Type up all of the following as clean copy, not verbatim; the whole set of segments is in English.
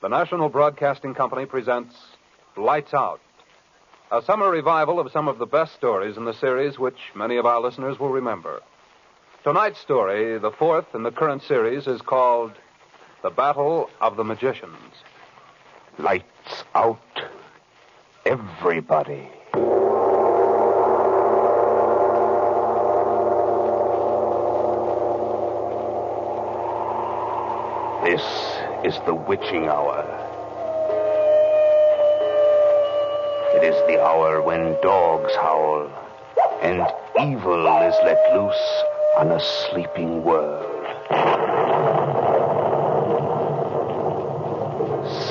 The National Broadcasting Company presents Lights Out, a summer revival of some of the best stories in the series which many of our listeners will remember. Tonight's story, the fourth in the current series, is called The Battle of the Magicians. Lights out, everybody. This is the witching hour. It is the hour when dogs howl and evil is let loose on a sleeping world.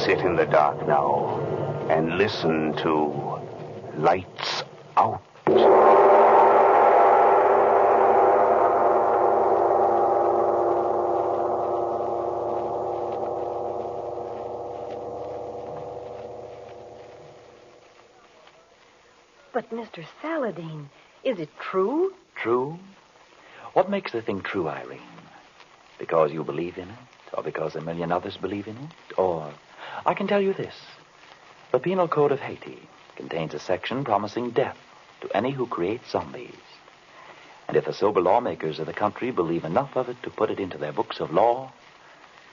Sit in the dark now and listen to Lights Out. But, Mr. Saladin, is it true? True? What makes the thing true, Irene? Because you believe in it? Or because a million others believe in it? Or, I can tell you this. The Penal Code of Haiti contains a section promising death to any who create zombies. And if the sober lawmakers of the country believe enough of it to put it into their books of law,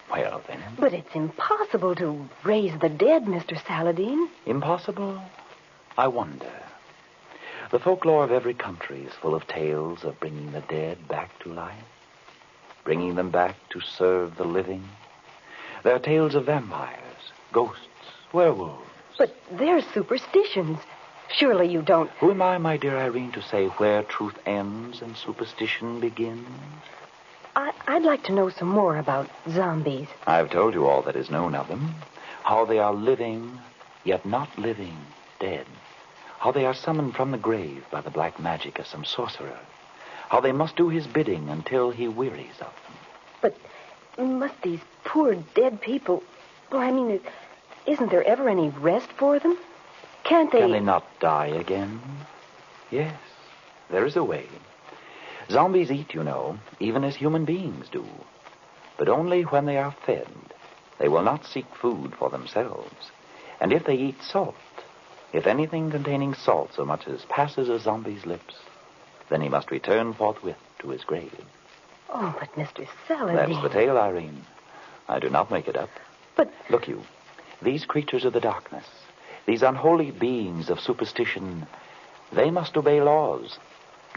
well, then... But it's impossible to raise the dead, Mr. Saladin. Impossible? I wonder. The folklore of every country is full of tales of bringing the dead back to life, bringing them back to serve the living. There are tales of vampires, ghosts, werewolves. But they're superstitions. Surely you don't... Who am I, my dear Irene, to say where truth ends and superstition begins? I'd like to know some more about zombies. I've told you all that is known of them. How they are living, yet not living, dead. How they are summoned from the grave by the black magic of some sorcerer. How they must do his bidding until he wearies of them. But must these poor dead people... Well, I mean, isn't there ever any rest for them? Can't they... Can they not die again? Yes, there is a way. Zombies eat, you know, even as human beings do. But only when they are fed. They will not seek food for themselves. And if they eat salt... If anything containing salt so much as passes a zombie's lips, then he must return forthwith to his grave. Oh, but Mr. Saladin... That's the tale, Irene. I do not make it up. But... Look you, these creatures of the darkness, these unholy beings of superstition, they must obey laws.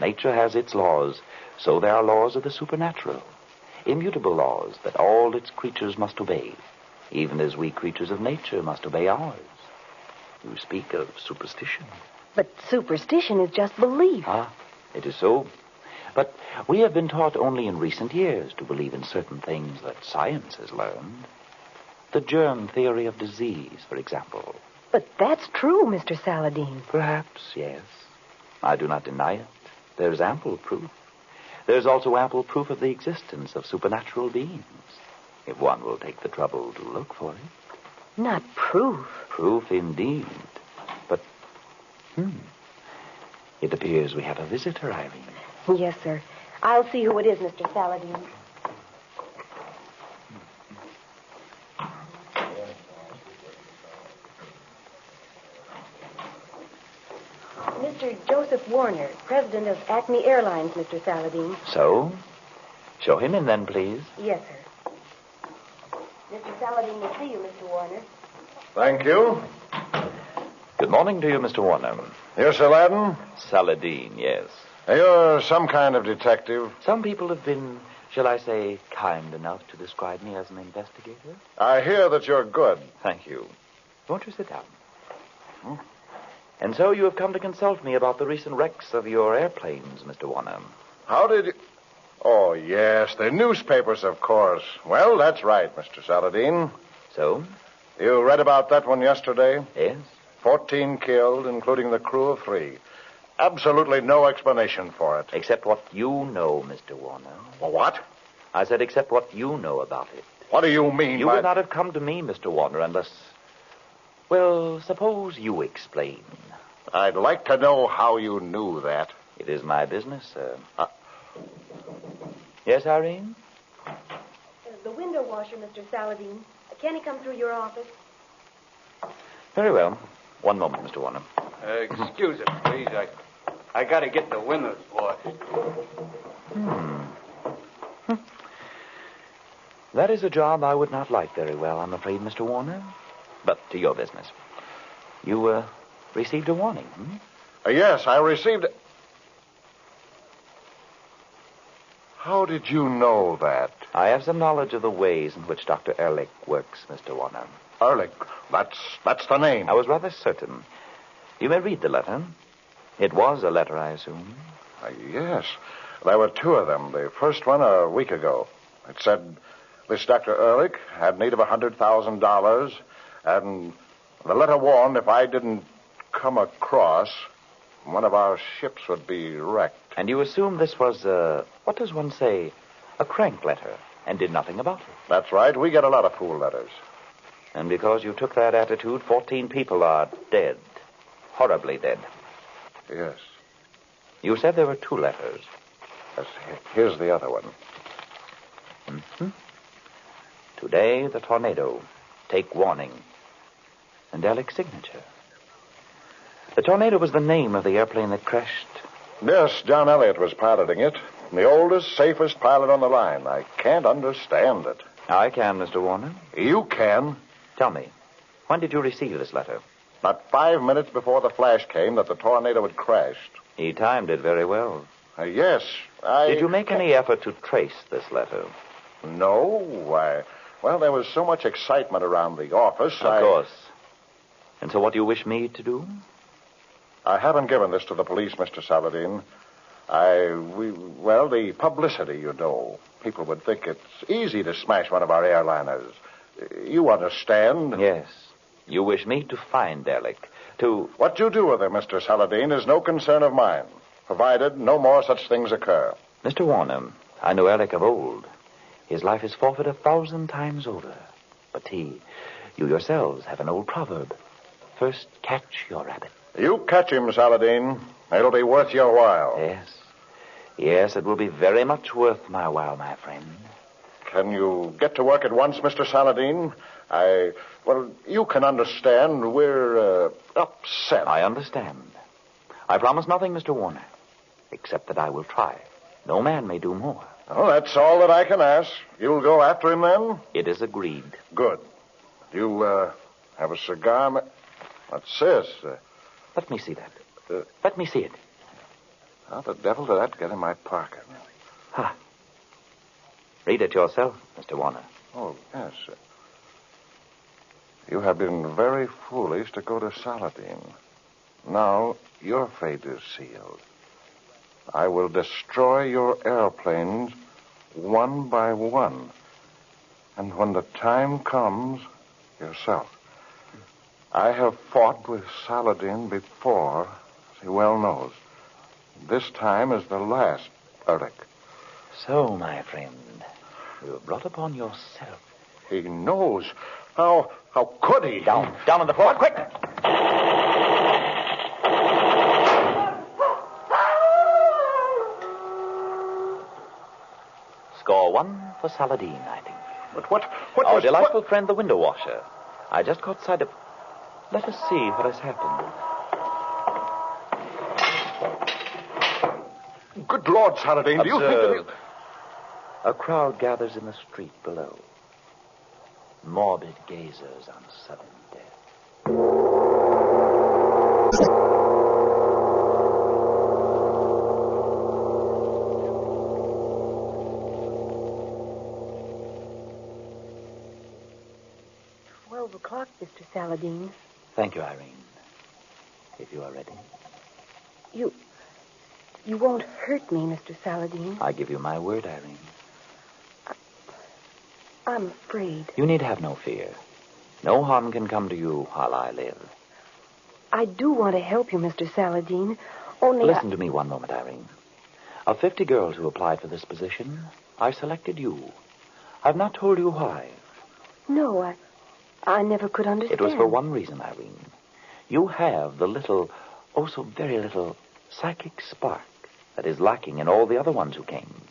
Nature has its laws, so there are laws of the supernatural. Immutable laws that all its creatures must obey, even as we creatures of nature must obey ours. You speak of superstition. But superstition is just belief. Ah, it is so. But we have been taught only in recent years to believe in certain things that science has learned. The germ theory of disease, for example. But that's true, Mr. Saladin. Perhaps, yes. I do not deny it. There's ample proof. There's also ample proof of the existence of supernatural beings, if one will take the trouble to look for it. Not proof. Proof indeed. But, it appears we have a visitor, Irene. Yes, sir. I'll see who it is, Mr. Saladin. Mr. Joseph Warner, president of Acme Airlines, Mr. Saladin. So? Show him in then, please. Yes, sir. Mr. Saladin will see you, Mr. Warner. Thank you. Good morning to you, Mr. Warner. You're Saladin? Saladin, yes. You're some kind of detective. Some people have been, shall I say, kind enough to describe me as an investigator. I hear that you're good. Thank you. Won't you sit down? And so you have come to consult me about the recent wrecks of your airplanes, Mr. Warner. How did you... Oh, yes, the newspapers, of course. Well, that's right, Mr. Saladin. So? You read about that one yesterday? Yes. 14 killed, including the crew of 3. Absolutely no explanation for it. Except what you know, Mr. Warner. Well, what? I said except what you know about it. What do you mean You by... would not have come to me, Mr. Warner, unless... Well, suppose you explain. I'd like to know how you knew that. It is my business, sir. Yes, Irene? The window washer, Mr. Saladin. Can he come through your office? Very well. One moment, Mr. Warner. Excuse us, please. I got to get the windows washed. That is a job I would not like very well, I'm afraid, Mr. Warner. But to your business. You, received a warning, Yes, I received it. How did you know that? I have some knowledge of the ways in which Dr. Ehrlich works, Mr. Warner. Ehrlich. That's the name. I was rather certain. You may read the letter. It was a letter, I assume. Yes. There were two of them. The first one a week ago. It said this Dr. Ehrlich had need of $100,000, and the letter warned if I didn't come across, one of our ships would be wrecked. And you assume this was, what does one say, a crank letter, and did nothing about it. That's right. We get a lot of fool letters. And because you took that attitude, 14 people are dead. Horribly dead. Yes. You said there were two letters. Yes. Here's the other one. Today, the tornado. Take warning. And Ehrlich's signature. The tornado was the name of the airplane that crashed. Yes, John Elliott was piloting it. The oldest, safest pilot on the line. I can't understand it. I can, Mr. Warner. You can. Tell me, when did you receive this letter? Not 5 minutes before the flash came that the tornado had crashed. He timed it very well. Yes, I... Did you make any effort to trace this letter? No, well, there was so much excitement around the office, Of course. And so what do you wish me to do? I haven't given this to the police, Mr. Saladin. The publicity, you know. People would think it's easy to smash one of our airliners. You understand? Yes. You wish me to find Ehrlich, to... What you do with him, Mr. Saladin, is no concern of mine, provided no more such things occur. Mr. Warner, I know Ehrlich of old. His life is forfeit 1,000 times over. But you yourselves have an old proverb. First catch your rabbit. You catch him, Saladin. It'll be worth your while. Yes. Yes, it will be very much worth my while, my friend. Can you get to work at once, Mr. Saladin? You can understand we're upset. I understand. I promise nothing, Mr. Warner, except that I will try. No man may do more. Oh, that's all that I can ask. You'll go after him, then? It is agreed. Good. You, have a cigar? What's this? Let me see that. Let me see it. How the devil did that get in my pocket? Read it yourself, Mr. Warner. Oh, yes. You have been very foolish to go to Saladin. Now your fate is sealed. I will destroy your airplanes one by one. And when the time comes, yourself. I have fought with Saladin before, as he well knows. This time is the last, Ehrlich. So, my friend, you have brought upon yourself. He knows. How could he? Down on the floor, quick! Score one for Saladin, I think. But what Our was... delightful friend, the window washer. I just caught sight of... Let us see what has happened. Good Lord, Saladin, do you think Observe. A crowd gathers in the street below. Morbid gazers on sudden death. O'clock, Mr. Saladin. Thank you, Irene. If you are ready. You won't hurt me, Mr. Saladin. I give you my word, Irene. I'm afraid. You need have no fear. No harm can come to you while I live. I do want to help you, Mr. Saladin. Only Listen to me one moment, Irene. Of 50 girls who applied for this position, I selected you. I've not told you why. No, I never could understand. It was for one reason, Irene. You have the little, oh so very little, psychic spark that is lacking in all the other ones who came.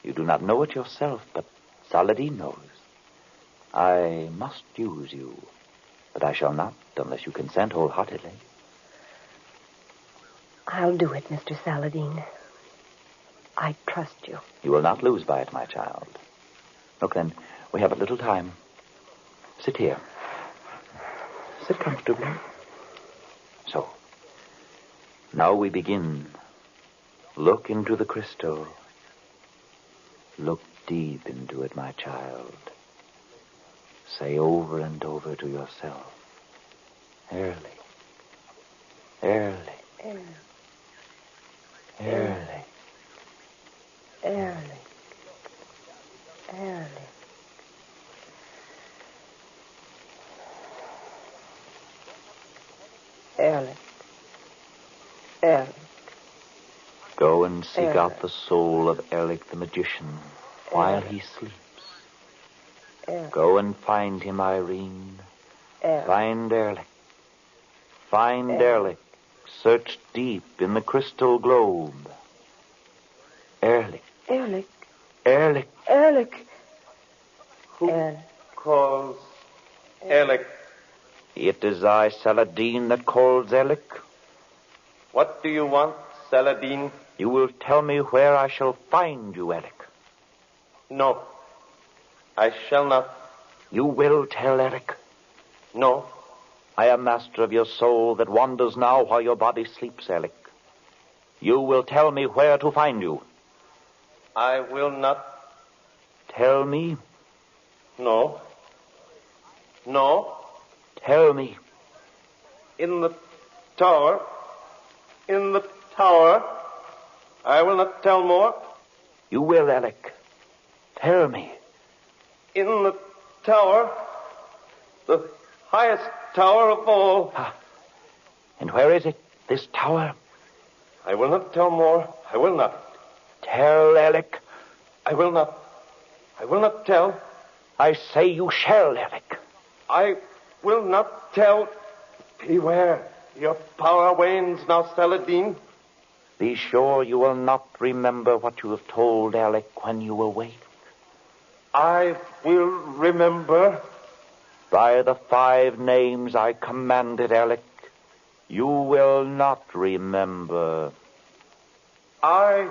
You do not know it yourself, but Saladin knows. I must use you, but I shall not unless you consent wholeheartedly. I'll do it, Mr. Saladin. I trust you. You will not lose by it, my child. Look, then, we have a little time. Sit here. Sit comfortably. So, now we begin. Look into the crystal. Look deep into it, my child. Say over and over to yourself, early, early, Early, early. early, early. Early, early. Go and seek Erlich. out the soul of Erlich the magician while he sleeps. Early, Go and find him, Irene. early. Find Erlich. Find Erlich. Search deep in the crystal globe. Erlich. Ehrlich, Erlich. Ehrlich. Who Ehrlich. calls Alec? It is I, Saladin, that calls Erlich. What do you want, Saladin? You will tell me where I shall find you, Erlich. No. I shall not. You will tell Erlich. No. I am master of your soul that wanders now while your body sleeps, Erlich. You will tell me where to find you. I will not. Tell me. No. No. Tell me. In the tower. In the tower. I will not tell more. You will, Erlich. Tell me. In the tower. The highest tower of all. And where is it, this tower? I will not tell more. I will not. Tell, Erlich. I will not. I will not tell. I say you shall, Erlich. I will not tell. Beware. Your power wanes now, Saladin. Be sure you will not remember what you have told Erlich when you awake. I will remember. By the 5 names I commanded, Erlich, you will not remember. I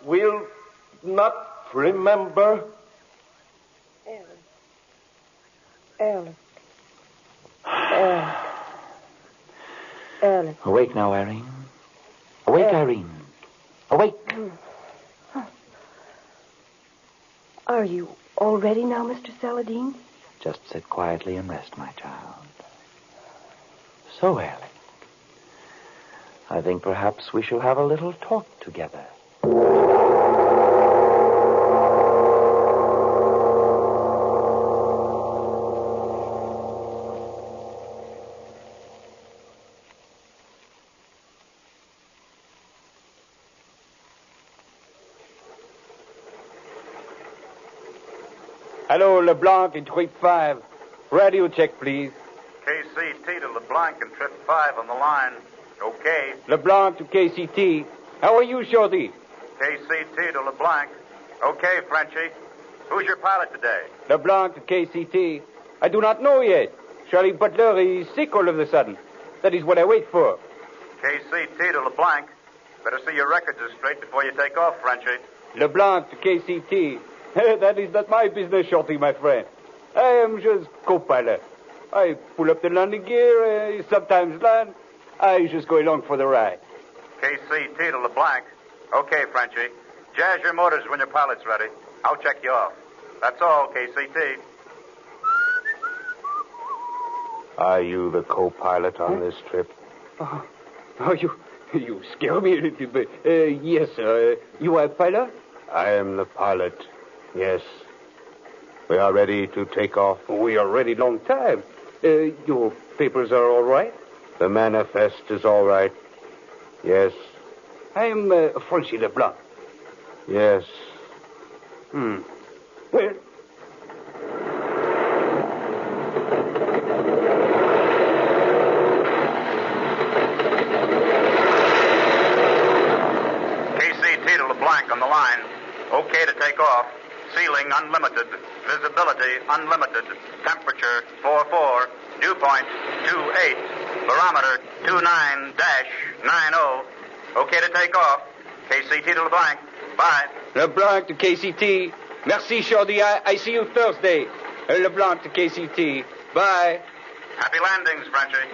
will not remember. Ehrlich. Ehrlich. Ehrlich. Awake now, Irene. Awake, Irene. Awake. Are you all ready now, Mr. Saladin? Just sit quietly and rest, my child. So, Erlich, I think perhaps we shall have a little talk together. Hello, LeBlanc in trip 5. Radio check, please. KCT to LeBlanc and trip 5 on the line. Okay. LeBlanc to KCT. How are you, Shorty? KCT to LeBlanc. Okay, Frenchie. Who's your pilot today? LeBlanc to KCT. I do not know yet. Charlie Butler is sick all of a sudden. That is what I wait for. KCT to LeBlanc. Better see your records are straight before you take off, Frenchie. LeBlanc to KCT. That is not my business, Shorty, my friend. I am just co-pilot. I pull up the landing gear, sometimes land. I just go along for the ride. KCT to LeBlanc. Okay, Frenchie. Jazz your motors when your pilot's ready. I'll check you off. That's all, KCT. Are you the co-pilot on this trip? Oh, you scare me a little bit. Yes, sir. You are a pilot? I am the pilot. Yes. We are ready to take off. We are ready long time. Your papers are all right? The manifest is all right. Yes. I am Francie LeBlanc. Yes. Well, KCT to LeBlanc on the line. Okay to take off. Ceiling unlimited. Visibility Visibility unlimited. Temperature 44. Dew point 28. Barometer 29-90. Okay to take off. KCT to LeBlanc. Bye. LeBlanc to KCT. Merci, Shorty. I see you Thursday. LeBlanc to KCT. Bye. Happy landings, Frenchie.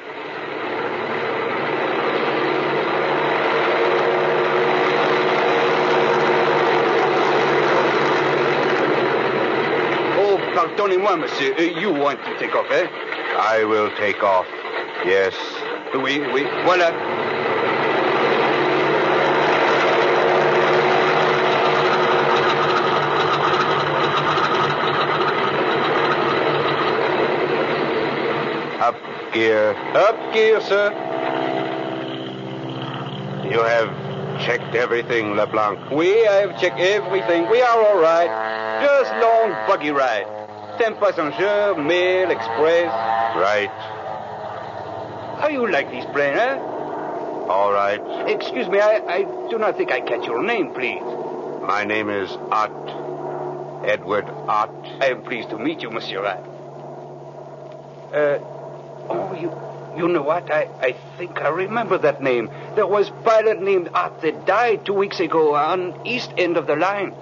Oh, pardonnez-moi, monsieur. You want to take off, eh? I will take off. Yes. Oui, voilà. Up gear. Up gear, sir. You have checked everything, LeBlanc. We have checked everything. We are all right. Just long buggy ride. 10 passengers, mail, express. Right. How you like this plane, eh? All right. Excuse me, I do not think I catch your name, please. My name is Ott. Edward Ott. I am pleased to meet you, Monsieur Ott. You know what? I think I remember that name. There was a pilot named Ott that died 2 weeks ago on east end of the line.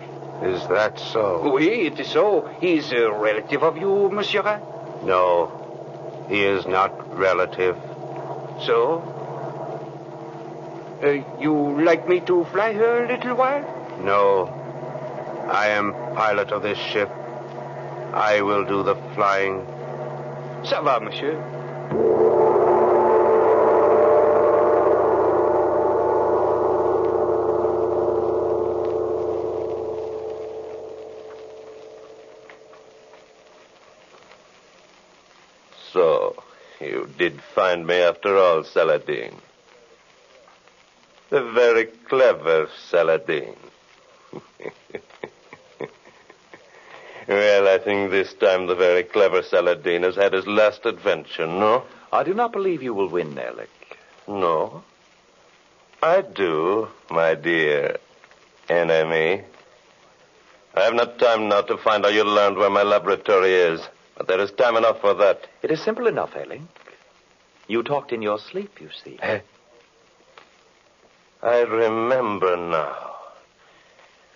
Is that so? Oui, it is so. He's a relative of you, Monsieur Ott? No, he is not relative. So? You like me to fly her a little while? No. I am pilot of this ship. I will do the flying. Ça va, monsieur. So, you did find me after all, Saladin. The very clever Saladin. Well, I think this time the very clever Saladin has had his last adventure, no? I do not believe you will win, Alec. No. I do, my dear enemy. I have not time now to find out you learned where my laboratory is. But there is time enough for that. It is simple enough, Alec. You talked in your sleep, you see. I remember now.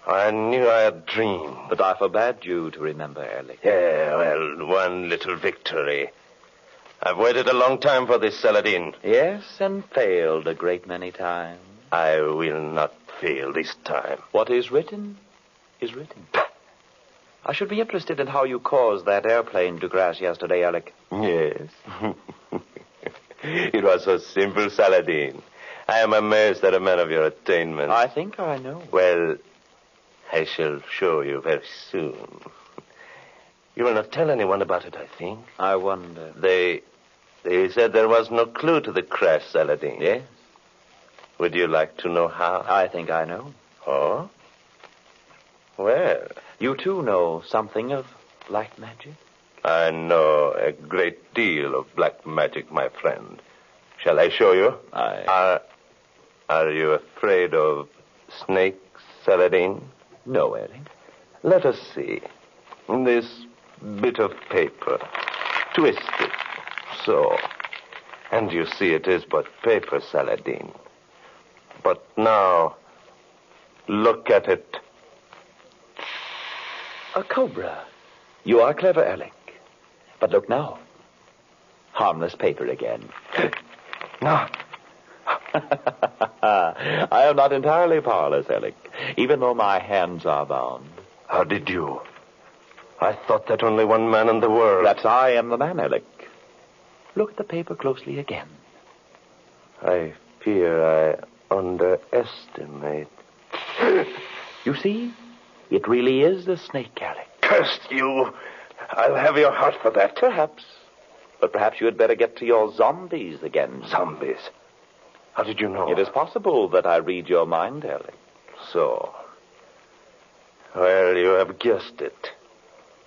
I knew I had dreamed. But I forbade you to remember, Alec. Yeah, well, one little victory. I've waited a long time for this, Saladin. Yes, and failed a great many times. I will not fail this time. What is written is written. I should be interested in how you caused that airplane to crash yesterday, Alec. Yes. It was so simple, Saladin. I am amazed at a man of your attainments. I think I know. Well, I shall show you very soon. You will not tell anyone about it, I think. I wonder. They said there was no clue to the crash, Saladin. Yes? Would you like to know how? I think I know. Oh? Well, you too know something of black magic? I know a great deal of black magic, my friend. Shall I show you? Are you afraid of snakes, Saladin? No, Alec. Let us see. This bit of paper. Twist it. So. And you see it is but paper, Saladin. But now, look at it. A cobra. You are clever, Alec. But look now. Harmless paper again. No. I am not entirely powerless, Alec, even though my hands are bound. How did you? I thought that only one man in the world. Perhaps I am the man, Alec. Look at the paper closely again. I fear I underestimate. You see? It really is the snake, Alec. Curse you! I'll have your heart for that. Perhaps. But perhaps you had better get to your zombies again. Zombies? How did you know? It is possible that I read your mind, Alec. So. Well, you have guessed it.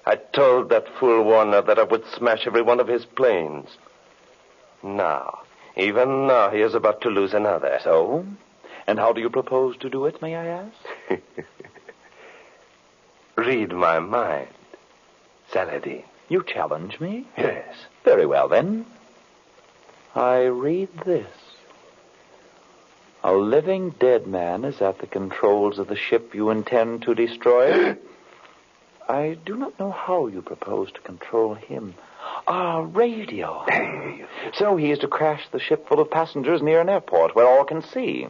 I told that fool Warner that I would smash every one of his planes. Now, even now, he is about to lose another. So? And how do you propose to do it, may I ask? Read my mind. Saladin. You challenge me? Yes. Very well, then. I read this. A living dead man is at the controls of the ship you intend to destroy. I do not know how you propose to control him. Radio. So he is to crash the ship full of passengers near an airport where all can see.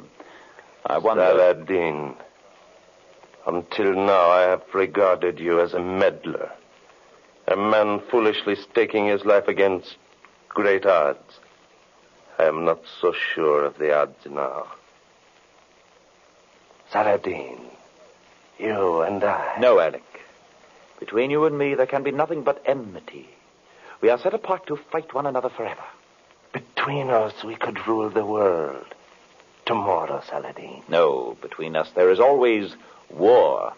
I wonder... Saladin, until now I have regarded you as a meddler. A man foolishly staking his life against great odds. I am not so sure of the odds now. Saladin, you and I... No, Alec. Between you and me, there can be nothing but enmity. We are set apart to fight one another forever. Between us, we could rule the world. Tomorrow, Saladin. No, between us, there is always war.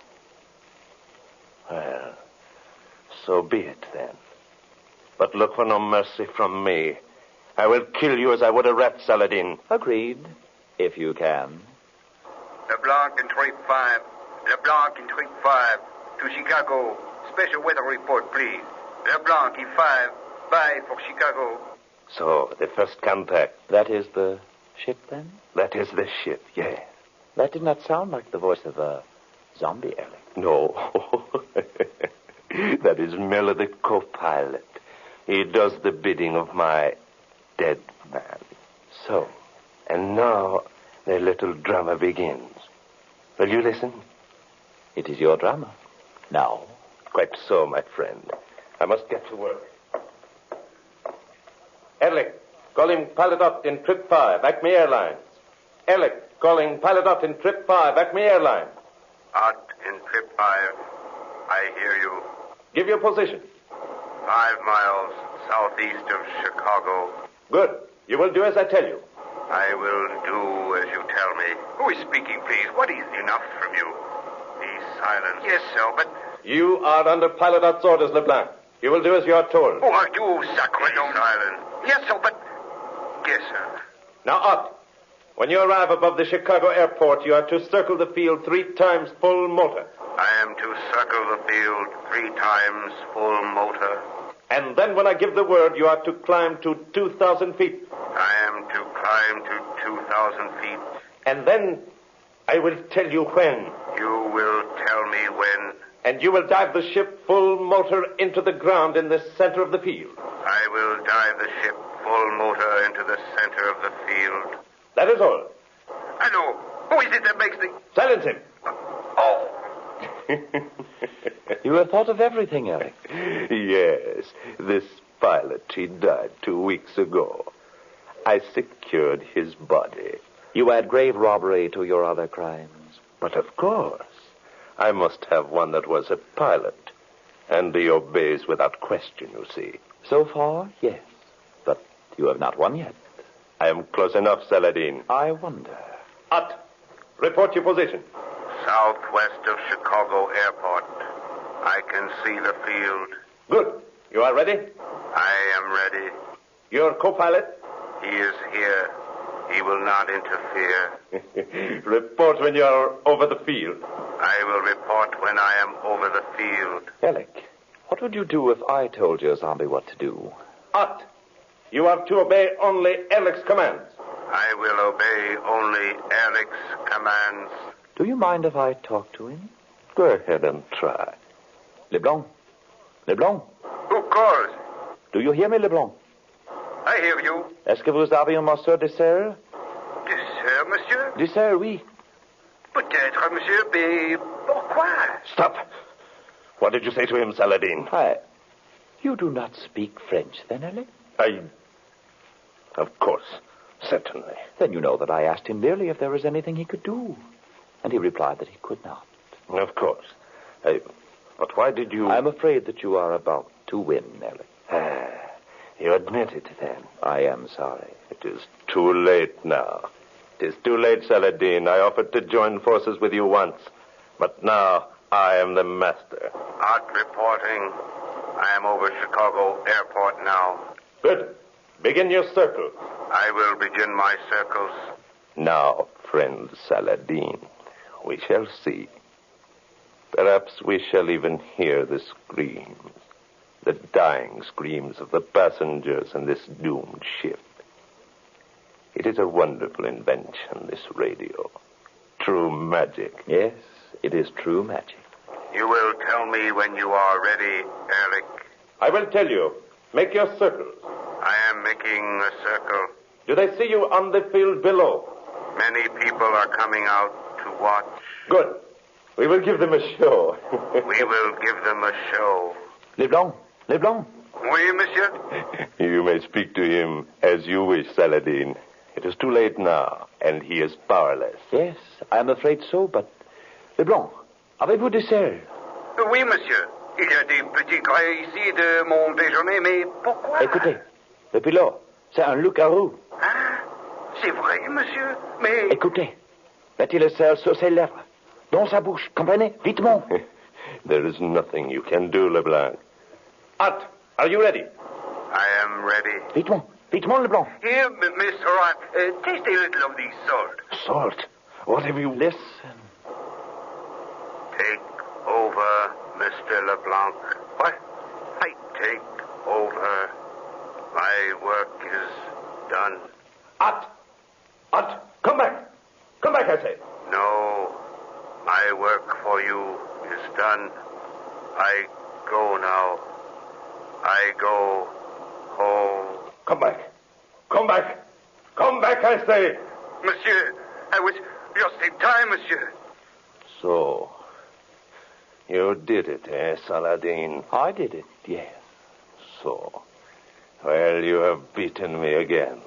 Well, so be it then. But look for no mercy from me. I will kill you as I would a rat, Saladin. Agreed, if you can. LeBlanc and Trape 5. LeBlanc and Trape 5. To Chicago. Special weather report, please. LeBlanc, E5. Bye for Chicago. So, the first contact. That is the ship, then? That is the ship, yes. That did not sound like the voice of a zombie, Alec. No. That is merely the co-pilot. He does the bidding of my dead man. So? And now the little drama begins. Will you listen? It is your drama. Now? Quite so, my friend. I must get to work. Ehrlich, calling pilot up in trip 5, Acme Airlines. Ehrlich, calling pilot up in trip 5, Acme Airlines. Out in trip 5. I hear you. Give your position. 5 miles southeast of Chicago. Good. You will do as I tell you. I will do as you tell me. Who is speaking, please? What is enough from you? Be silent. Yes, sir, but... You are under pilot's orders, LeBlanc. You will do as you are told. Who are you, sacre? Silent. Yes, sir, but... Yes, sir. Now, up. When you arrive above the Chicago airport, you are to circle the field 3 times full motor. I am to circle the field 3 times full motor. And then when I give the word, you are to climb to 2,000 feet. I am to climb to 2,000 feet. And then I will tell you when. You will tell me when. And you will dive the ship full motor into the ground in the center of the field. I will dive the ship full motor into the center of the field. That is all. Hello. Who is it that makes the... Silence him. Oh. You have thought of everything, Eric. Yes. This pilot, he died 2 weeks ago. I secured his body. You add grave robbery to your other crimes. But of course, I must have one that was a pilot. And he obeys without question, you see. So far, yes. But you have not won yet. I am close enough, Saladin. I wonder. Ut, report your position. Southwest of Chicago Airport. I can see the field. Good. You are ready? I am ready. Your co-pilot? He is here. He will not interfere. Report when you are over the field. I will report when I am over the field. Alec, what would you do if I told your zombie what to do? Ut, you are to obey only Alec's commands. I will obey only Alec's commands. Do you mind if I talk to him? Go ahead and try. Leblanc. Leblanc. Who calls? Do you hear me, Leblanc? I hear you. Est-ce que vous avez un morceau de serre? De serre, monsieur? De serre, oui. Peut-être, monsieur, mais pourquoi? Stop. What did you say to him, Saladin? You do not speak French, then, Alec? Of course. Certainly. Then you know that I asked him merely if there was anything he could do. And he replied that he could not. Of course. But why did you... I'm afraid that you are about to win, Alec. You admit it, then? I am sorry. It is too late now. It is too late, Saladin. I offered to join forces with you once. But now I am the master. Out reporting. I am over Chicago Airport now. Good. Begin your circle. I will begin my circles. Now, friend Saladin, we shall see. Perhaps we shall even hear the screams The dying screams of the passengers in this doomed ship. It is a wonderful invention, this radio. True magic. Yes, it is true magic. You will tell me when you are ready, Ehrlich. I will tell you. Make your circles. I am making a circle. Do they see you on the field below? Many people are coming out to watch. Good. We will give them a show. We will give them a show. Leblanc. Leblanc. Oui, monsieur? You may speak to him as you wish, Saladin. It is too late now, and he is powerless. Yes, I am afraid so, but... Leblanc, avez-vous des selles? Oui, monsieur. Il y a des petits grains ici de mon déjeuner, mais pourquoi? Écoutez, le pilote, c'est un loup-garou. Hein? C'est vrai, monsieur, mais... Écoutez, mettez le sel sur ses lèvres, dans sa bouche, comprenez? Vitement. There is nothing you can do, Leblanc. Art, are you ready? I am ready. Vitement, vitement, Leblanc. Here, Mr. Art, taste a little of the salt. Salt? What have you... Listen. Take over, Mr. LeBlanc. What? I take over. My work is done. Art! Art, come back! Come back, I say. No, my work for you is done. I go now. I go home. Come back. Come back. Come back, I say. Monsieur, I was just in time, monsieur. So, you did it, eh, Saladin? I did it, yes. So, well, you have beaten me again.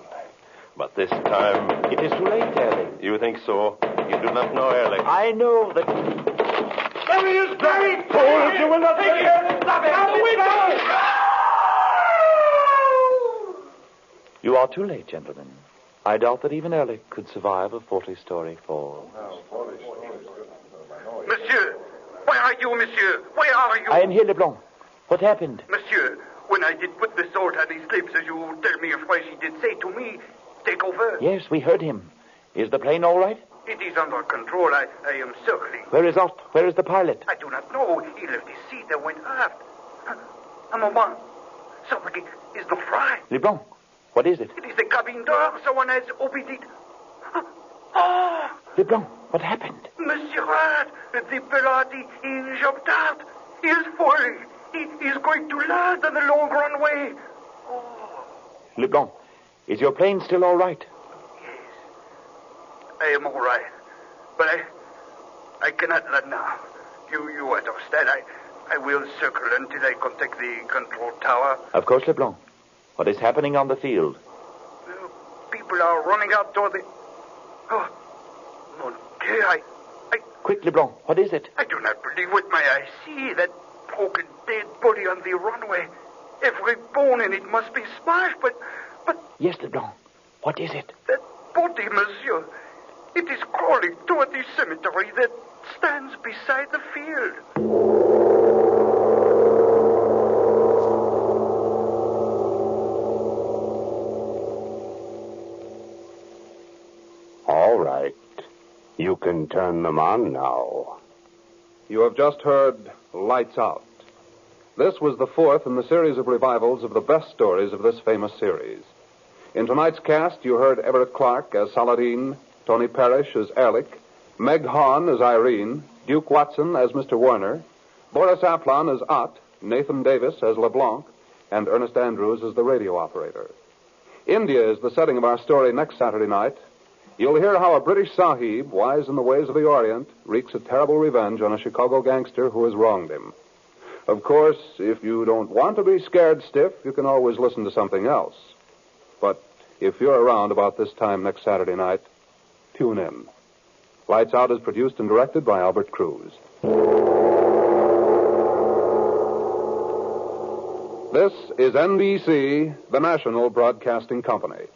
But this time... It is too late, Ehrlich. You think so? You do not know Ehrlich. I know that... There he is, Barry! Fools, you will not take it! Stop it! You are too late, gentlemen. I doubt that even Ehrlich could survive a 40-story fall. Monsieur, where are you, monsieur? Where are you? I am here, Leblanc. What happened? Monsieur, when I did put the salt on his lips, as you tell me afresh, he did say to me, take over. Yes, we heard him. Is the plane all right? It is under control. I am circling. Where is Art? Where is the pilot? I do not know. He left his seat and went aft. A moment. Something is not right. Leblanc, what is it? It is the cabin door. Someone has opened it. Ah! Leblanc, what happened? Monsieur Hart, the pilot, he jumped out. He is falling. He is going to land on the long runway. Oh. Leblanc, is your plane still all right? Yes. I am all right. But I cannot land now. You understand. I will circle until I contact the control tower. Of course, Leblanc. What is happening on the field? People are running out toward the... Oh, mon Dieu, I... Quick, Leblanc, what is it? I do not believe what my eyes see. That broken dead body on the runway. Every bone in it must be smashed, but... Yes, Leblanc. What is it? That body, monsieur. It is crawling toward the cemetery that stands beside the field. All right. You can turn them on now. You have just heard Lights Out. This was the fourth in the series of revivals of the best stories of this famous series. In tonight's cast, you heard Everett Clark as Saladin, Tony Parrish as Ehrlich, Meg Hahn as Irene, Duke Watson as Mr. Werner, Boris Aplon as Ott, Nathan Davis as LeBlanc, and Ernest Andrews as the radio operator. India is the setting of our story next Saturday night. You'll hear how a British sahib, wise in the ways of the Orient, wreaks a terrible revenge on a Chicago gangster who has wronged him. Of course, if you don't want to be scared stiff, you can always listen to something else. But if you're around about this time next Saturday night, tune in. Lights Out is produced and directed by Albert Cruz. This is NBC, the national broadcasting company.